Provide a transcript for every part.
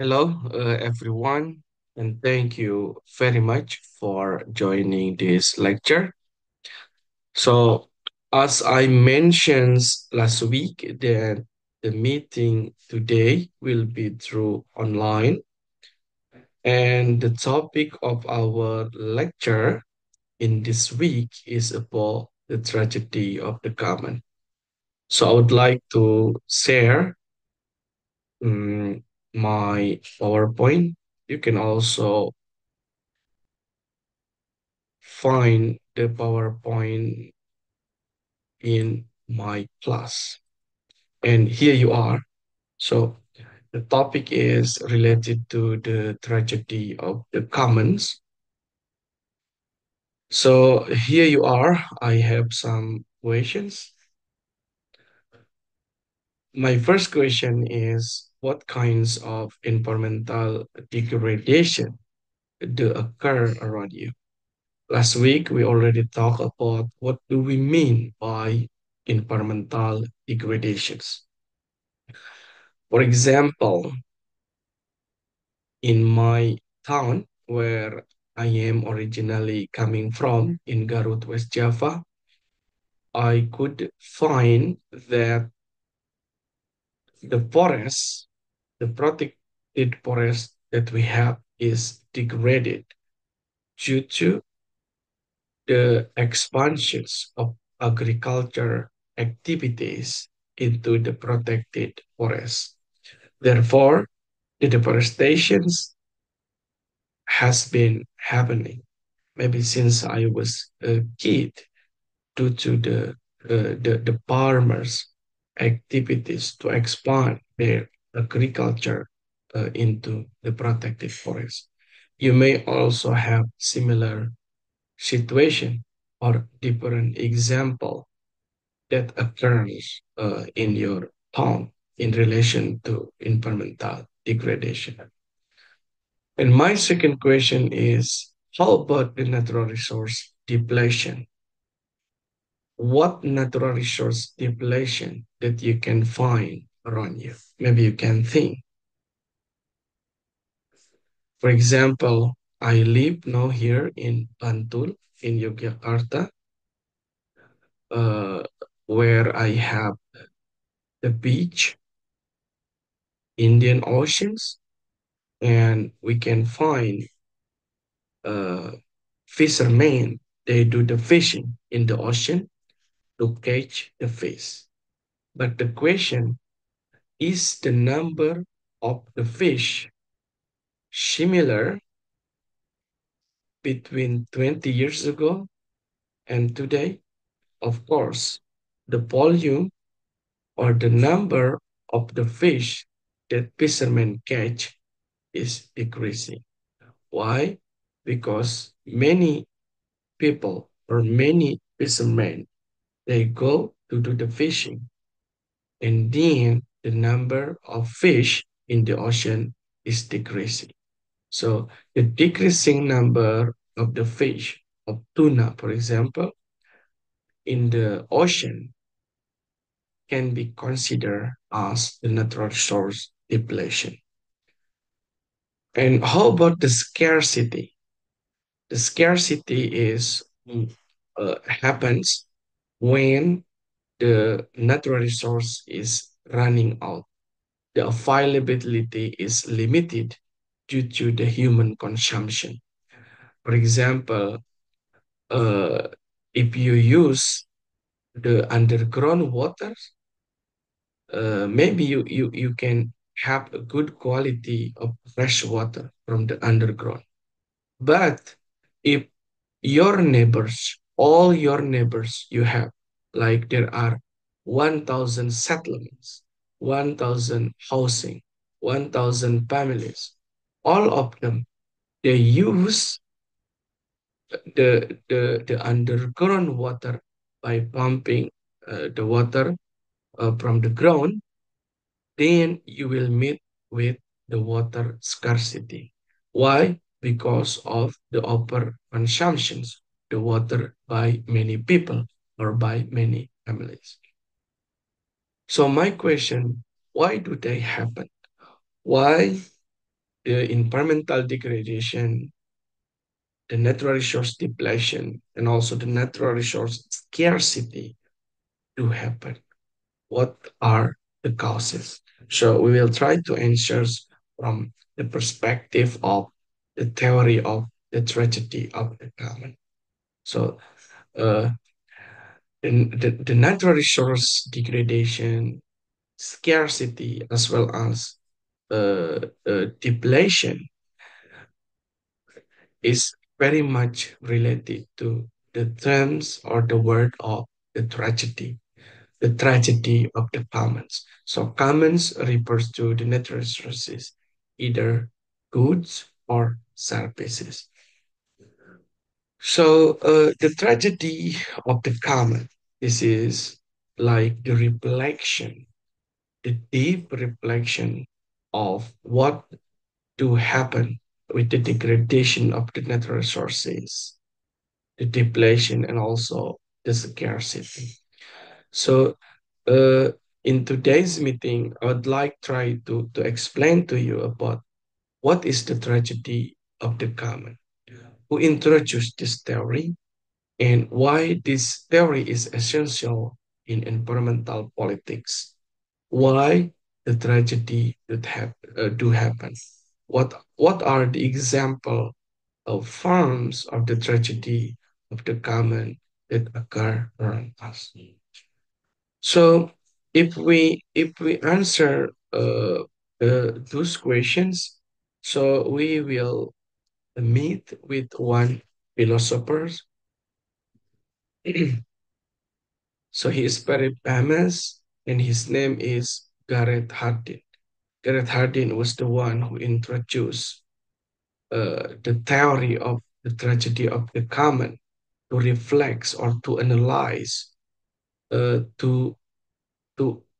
Hello, everyone, and thank you very much for joining this lecture. So, as I mentioned last week, that the meeting today will be through online, and the topic of our lecture in this week is about the tragedy of the common. So, I would like to share my PowerPoint. You can also find the PowerPoint in my class. And here you are. So the topic is related to the tragedy of the commons. So here you are. I have some questions. My first question is what kinds of environmental degradation do occur around you? Last week we already talked about what do we mean by environmental degradations. For example, in my town where I am originally coming from in Garut, West Java, I could find that the forest, the protected forest that we have is degraded due to the expansions of agriculture activities into the protected forest. Therefore, the deforestation has been happening maybe since I was a kid due to the farmers' activities to expand their agriculture into the protected forest. You may also have similar situation or different example that occurs in your town in relation to environmental degradation. And my second question is, how about the natural resource depletion? What natural resource depletion that you can find around you? Maybe you can think. For example, I live now here in Bantul, in Yogyakarta, uh, where I have the beach, Indian Oceans, and we can find uh, fishermen. They do the fishing in the ocean to catch the fish. But the question is the number of the fish similar between 20 years ago and today? Of course, the volume or the number of the fish that fishermen catch is decreasing. Why? Because many people or many fishermen they go to do the fishing and then the number of fish in the ocean is decreasing. So the decreasing number of the fish of tuna, for example, in the ocean can be considered as the natural resource depletion. And how about the scarcity? The scarcity is happens when the natural resource is running out. The availability is limited due to the human consumption. For example, uh, if you use the underground water, maybe you can have a good quality of fresh water from the underground. But if your neighbors, all your neighbors you have, like there are 1,000 settlements, 1,000 housing, 1,000 families, all of them, they use the underground water by pumping the water from the ground, then you will meet with the water scarcity. Why? Because of the over consumptions, the water by many people or by many families. So my question, why do they happen? Why the environmental degradation, the natural resource depletion, and also the natural resource scarcity do happen. What are the causes? So we will try to answer from the perspective of the theory of the tragedy of the common. So uh, the natural resource degradation, scarcity, as well as depletion is very much related to the terms or the word of the tragedy of the commons. So commons refers to the natural resources, either goods or services. So the tragedy of the common, this is like the reflection, the deep reflection of what to happen with the degradation of the natural resources, the depletion, and also the scarcity. So, uh, in today's meeting, I would like try to explain to you about what is the tragedy of the common, who introduced this theory, and why this theory is essential in environmental politics. Why the tragedy do happen? What are the example of forms of the tragedy of the common that occur around us? So if we answer those questions, so we will meet with one philosopher. So he is very famous, and his name is Gareth Hardin. Gareth Hardin was the one who introduced the theory of the tragedy of the common to reflect or to analyze, to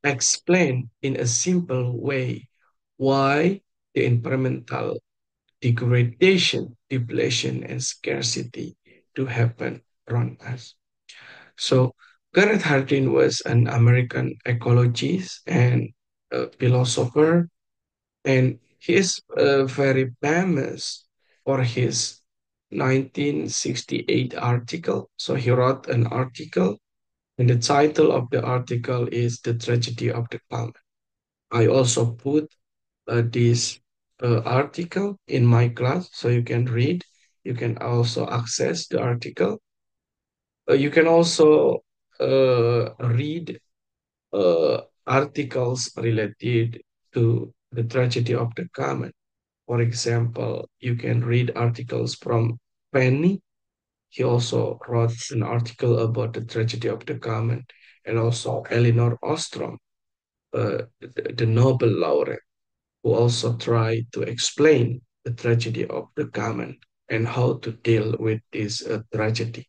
explain in a simple way why the environmental degradation, depletion, and scarcity do happen around us. So, Gareth Hardin was an American ecologist and a philosopher, and he is very famous for his 1968 article. So, he wrote an article, and the title of the article is The Tragedy of the Palm. I also put this article in my class so you can read. You can also access the article. You can also read articles related to the tragedy of the common. For example, you can read articles from Penny. He also wrote an article about the tragedy of the common, and also Elinor Ostrom, the Nobel laureate, who also tried to explain the tragedy of the common and how to deal with this tragedy.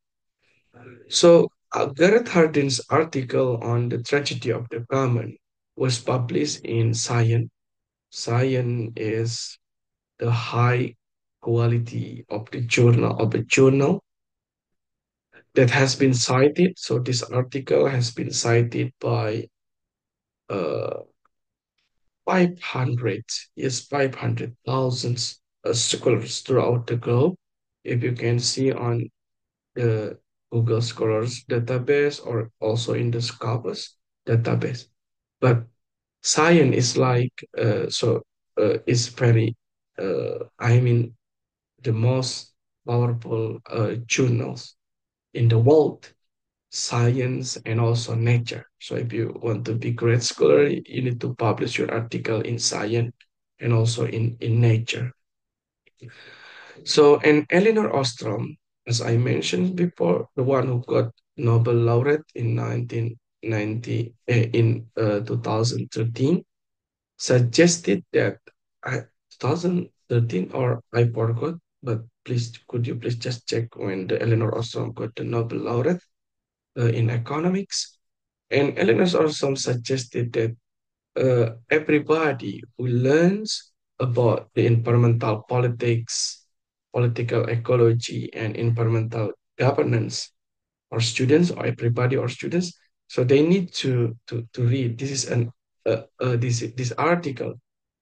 So, Gareth Hardin's article on the tragedy of the common was published in Science. Science is the high quality of the journal of a journal that has been cited. So this article has been cited by uh, 500, yes, 500,000 scholars throughout the globe. If you can see on the Google Scholars database or also in the Scopus database. But science is like, is very, I mean, the most powerful journals in the world, science and also nature. So if you want to be great scholar, you need to publish your article in science and also in nature. So, and Elinor Ostrom, as I mentioned before, the one who got Nobel laureate in 1990, in 2013, suggested that 2013, or I forgot, but please, could you please just check when the Elinor Ostrom got the Nobel laureate in economics? And Elinor Ostrom suggested that everybody who learns about the environmental politics, political ecology, and environmental governance, or students, or everybody, or students, so they need to read. This is an this article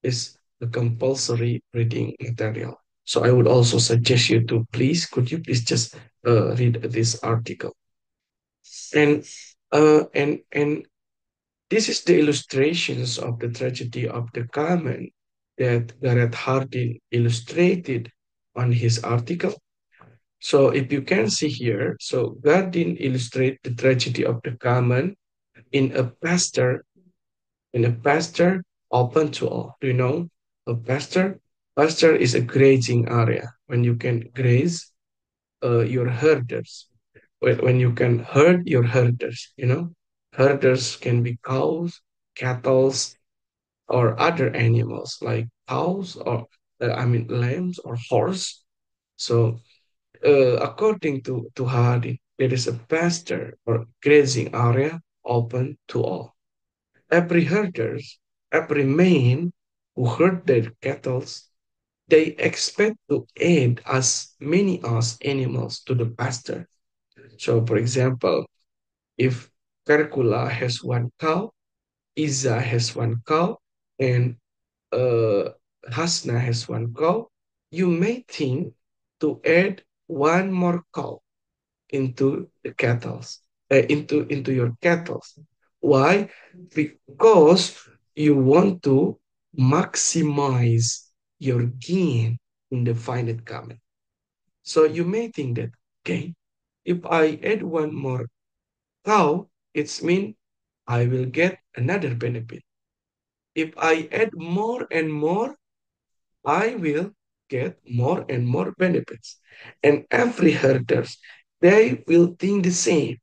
is the compulsory reading material. So I would also suggest you to please, could you please just read this article? And and this is the illustrations of the tragedy of the common that Gareth Hardin illustrated on his article. So if you can see here, so Hardin illustrate the tragedy of the common in a pasture, in a pasture open to all. Do you know a pasture? Pasture is a grazing area when you can graze your herders. When you can herd your herders, you know, herders can be cows, cattle, or other animals like cows or I mean lambs or horse. So according to Harding, there is a pasture or grazing area open to all. Every herders, every man who herd their cattle, they expect to add as many as animals to the pasture. So, for example, if Percula has one cow, Iza has one cow, and uh, Hasna has one cow, you may think to add one more cow into the kettles, into your kettles. Why? Because you want to maximize your gain in the finite comment. So you may think that, okay, if I add one more cow, it's mean I will get another benefit. If I add more and more, I will get more and more benefits. And every herders, they will think the same.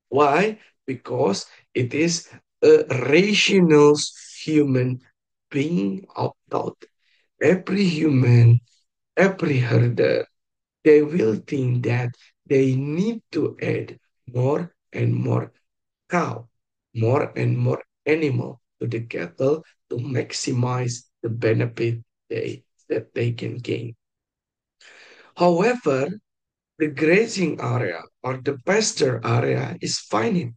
Why? Because it is a rational human being of thought. Every human, every herder, they will think that they need to add more and more cow, more and more animal to the cattle to maximize the benefit that they can gain. However, the grazing area or the pasture area is finite.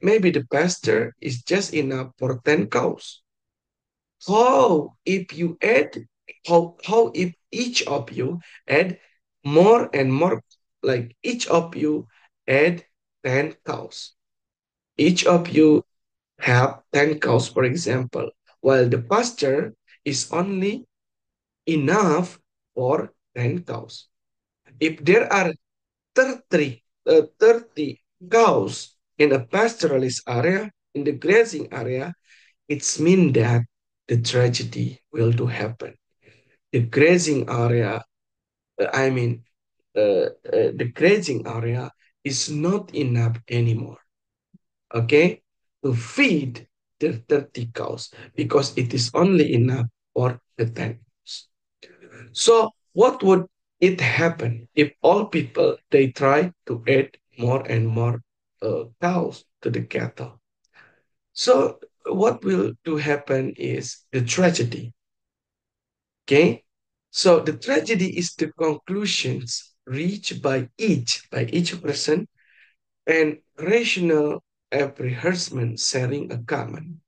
Maybe the pasture is just enough for 10 cows. How if you add, how if each of you add more and more, like each of you add 10 cows. Each of you have 10 cows, for example, while the pasture is only enough for 10 cows. If there are 30 cows in a pastoralist area, in the grazing area, it's mean that the tragedy will do happen. The grazing area, I mean, the grazing area is not enough anymore, okay, to feed the 30 cows because it is only enough for the 10 cows. So what would it happen if all people, they try to add more and more cows to the cattle? So what will to happen is the tragedy. Okay. So the tragedy is the conclusions reached by each person and rational apprehension sharing a common.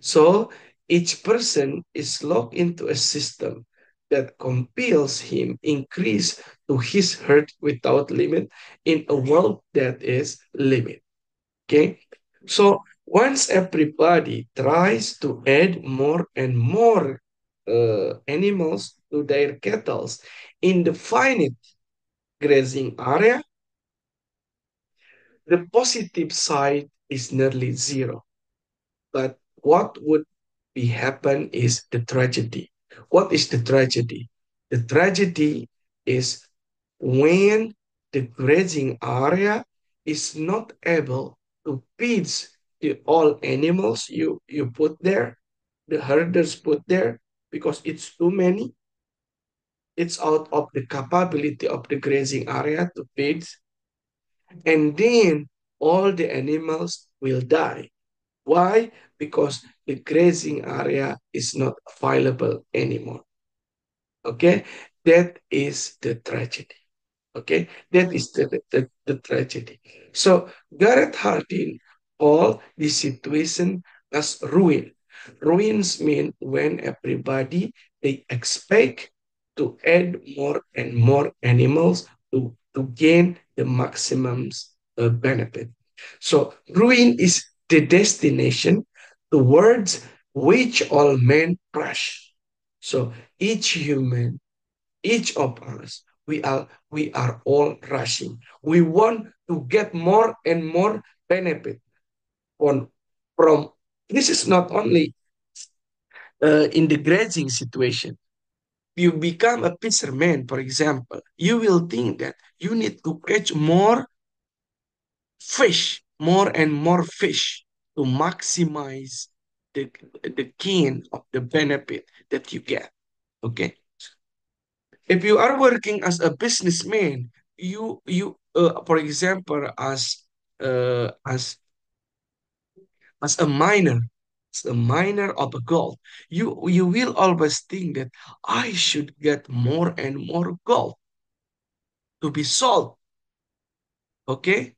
So each person is locked into a system that compels him increase to his hurt without limit in a world that is limit. Okay. So once everybody tries to add more and more animals to their cattle in the finite grazing area, the positive side is nearly zero. But what would be happen is the tragedy. What is the tragedy? The tragedy is when the grazing area is not able to feed the all animals you put there, the herders put there, because it's too many. It's out of the capability of the grazing area to feed, and then all the animals will die. Why? Because the grazing area is not available anymore. Okay, that is the tragedy. Okay, that is the tragedy. So Gareth Hardin called this situation as ruin. Ruins mean when everybody they expect to add more and more animals to gain the maximum benefit. So ruin is the destination towards which all men rush. So each human, each of us, we are all rushing. We want to get more and more benefit on from. This is not only in the grazing situation. You become a fisherman, for example, you will think that you need to catch more fish, more and more fish to maximize the gain of the benefit that you get. Okay. If you are working as a businessman, for example, as a miner, as a miner of a gold, you will always think that I should get more and more gold to be sold. Okay,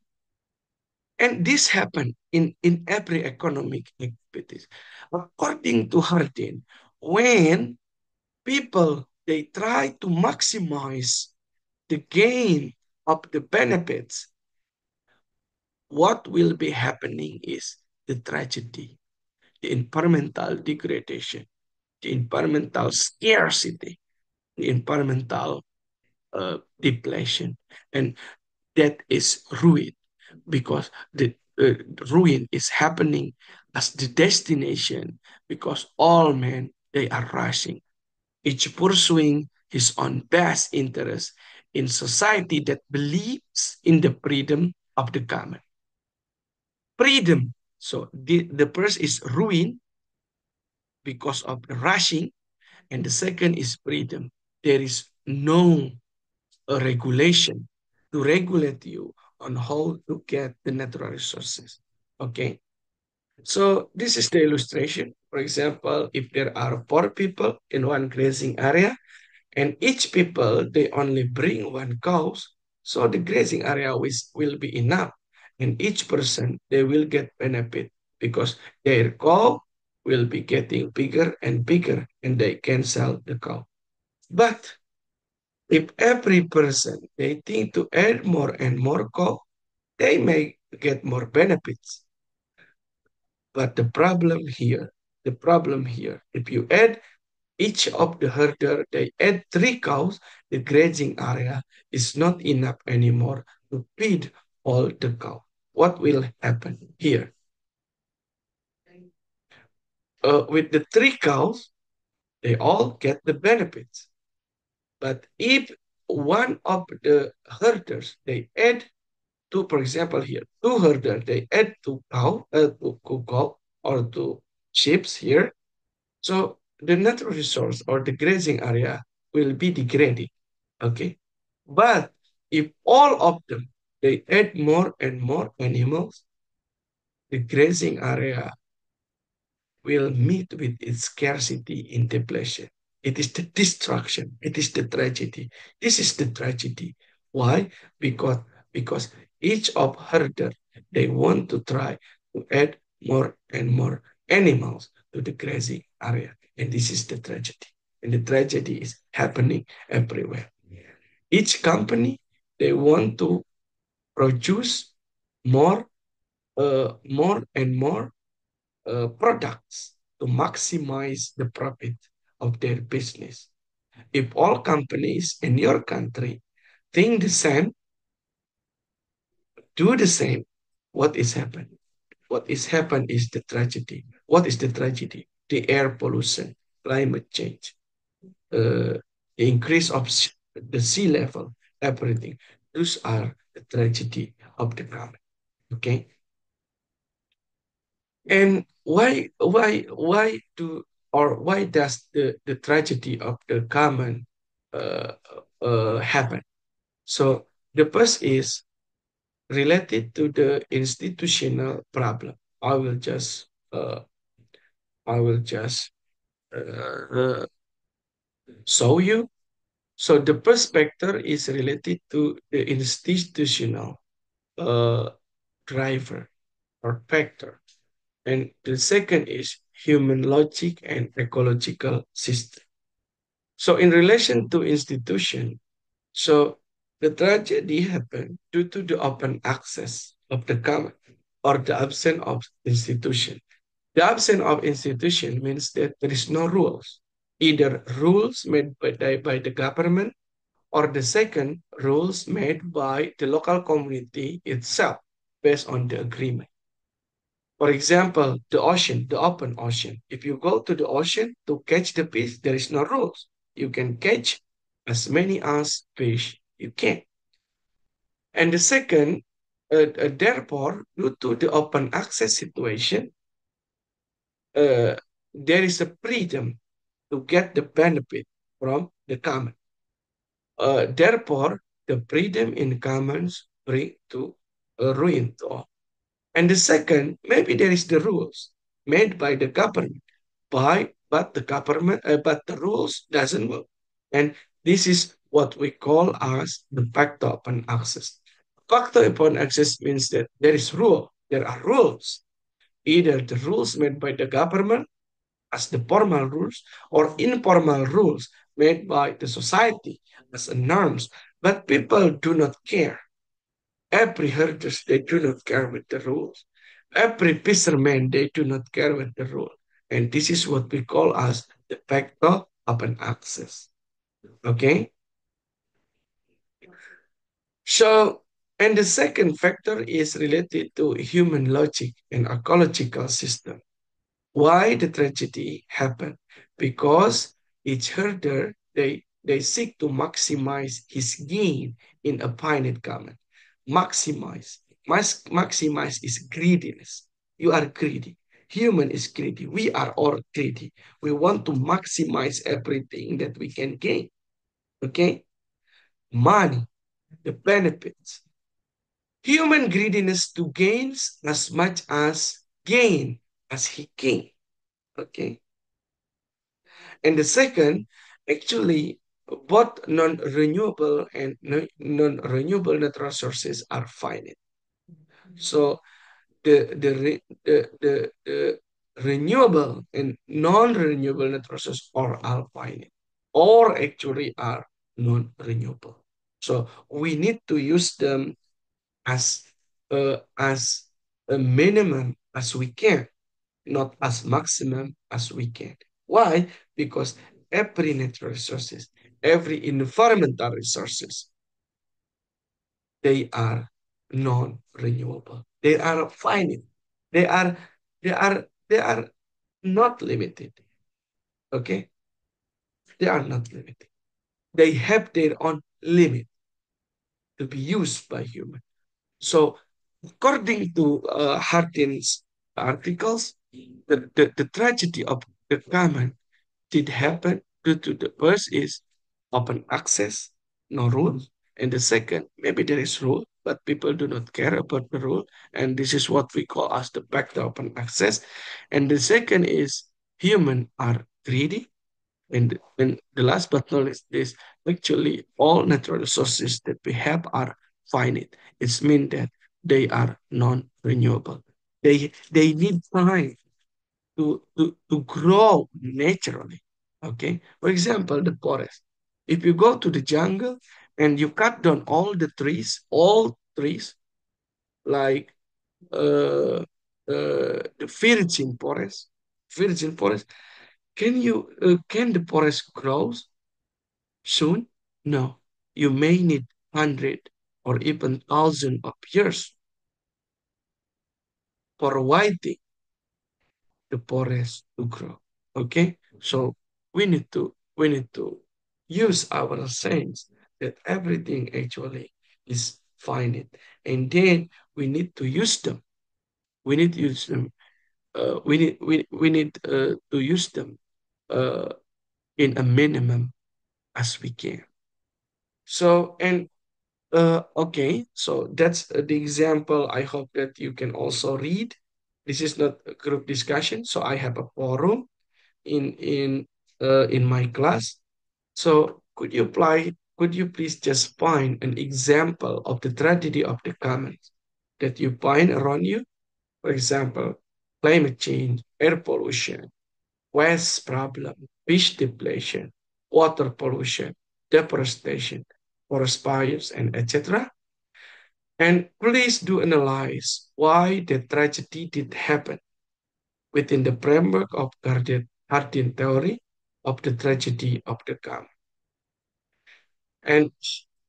and this happen in every economic activities. According to Hardin, when people they try to maximize the gain of the benefits, what will be happening is the tragedy, the environmental degradation, the environmental scarcity, the environmental depletion, and that is ruin because the ruin is happening as the destination because all men they are rushing, each pursuing his own best interest in society that believes in the freedom of the common. Freedom. So the first is ruin because of the rushing, and the second is freedom. There is no regulation to regulate you on how to get the natural resources. Okay. So this is the illustration. For example, if there are four people in one grazing area, and each people they only bring one cow, so the grazing area will be enough, and each person they will get benefit because their cow will be getting bigger and bigger, and they can sell the cow. But if every person they think to add more and more cow, they may get more benefits. But the problem here, if you add each of the herder, they add three cows, the grazing area is not enough anymore to feed all the cow. What will happen here? With the three cows, they all get the benefits. But if one of the herders, they add two, for example, here, two herders, they add two cow or two sheep here. So the natural resource or the grazing area will be degraded. Okay. But if all of them they add more and more animals, the grazing area will meet with its scarcity in depletion. It is the destruction. It is the tragedy. This is the tragedy. Why? Because because each of herder they want to try to add more and more animals to the grazing area, and this is the tragedy. And the tragedy is happening everywhere. Each company they want to produce more and more products to maximize the profit of their business. If all companies in your country think the same, do the same, what is happening? What is happening is the tragedy. What is the tragedy? The air pollution, climate change, the increase of the sea level, everything. Those are the tragedy of the planet. Okay. And why does the tragedy of the common uh, happen? So the first is related to the institutional problem. I will just uh, I will just show you. So the first factor is related to the institutional uh, driver or factor. And the second is human logic and ecological system. So in relation to institution, so the tragedy happened due to the open access of the common or the absence of institution. The absence of institution means that there is no rules, either rules made by the government or the second, rules made by the local community itself based on the agreement. For example, the ocean, the open ocean. If you go to the ocean to catch the fish, there is no rules. You can catch as many as fish you can. And the second, therefore, due to the open access situation, uh, there is a freedom to get the benefit from the common. Therefore, the freedom in commons bring to ruin to all. And the second, maybe there is the rules made by the government, but the rules doesn't work. And this is what we call as the factor upon access. Factor upon access means that there are rules, either the rules made by the government as the formal rules or informal rules made by the society as norms, but people do not care. Every herders, they do not care with the rules. Every fisherman, they do not care with the rule. And this is what we call as the factor of an access. Okay? So, and the second factor is related to human logic and ecological system. Why the tragedy happened? Because each herder, they seek to maximize his gain in a finite common. Maximize. Maximize is greediness. You are greedy. Human is greedy. We are all greedy. We want to maximize everything that we can gain. Okay? Money, the benefits. Human greediness to gains as much as gain as he can. Okay? And the second, actually, both non-renewable and non-renewable natural resources are finite. So the renewable and non-renewable natural resources are all finite, or actually are non-renewable. So we need to use them as as a minimum as we can, not as maximum as we can. Why? Because every natural resources, every environmental resources, they are non-renewable. They are finite. They are they are not limited. Okay? They are not limited. They have their own limit to be used by human. So according to Hardin's articles, the tragedy of the common did happen due to the first is open access, no rules. And the second, maybe there is rule, but people do not care about the rule. And this is what we call as the back to open access. And the second is human are greedy. And the last but not least is actually all natural resources that we have are finite. It's mean that they are non-renewable. They need time to grow naturally. Okay. For example, the forest. If you go to the jungle and you cut down all trees, like the virgin forest, can the forest grow soon? No. You may need 100 or even thousand of years for whiting the forest to grow. Okay, so we need to use our sense that everything actually is finite, and then we need to use them. We need to use them. We need to use them uh, in a minimum as we can. So and okay, so that's the example. I hope that you can also read. This is not a group discussion, so I have a forum in my class. So could you please just find an example of the tragedy of the commons that you find around you? For example, climate change, air pollution, waste problem, fish depletion, water pollution, deforestation, forest fires, and etc. And please do analyze why the tragedy did happen within the framework of Hardin theory of the tragedy of the calm, and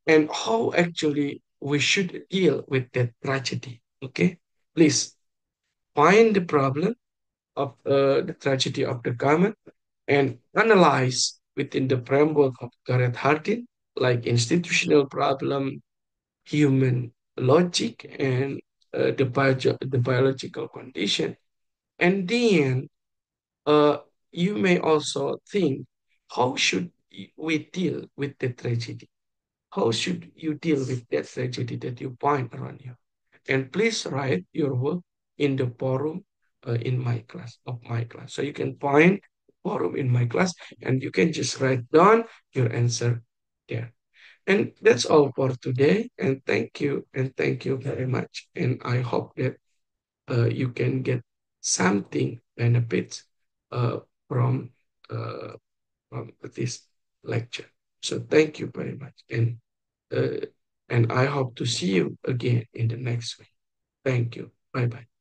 and how actually we should deal with that tragedy. Okay, please find the problem of the tragedy of the garment and analyze within the framework of Gareth Hardin, like institutional problem, human logic, and the biological condition. And then uh, you may also think, how should we deal with the tragedy? How should you deal with that tragedy that you find around you? And please write your work in the forum in my class, of my class. So you can find forum in my class and you can just write down your answer there. And that's all for today. And thank you. And thank you very much. And I hope that you can get something benefits uh, from, uh, from this lecture. So thank you very much. Uh, and I hope to see you again in the next week. Thank you. Bye bye.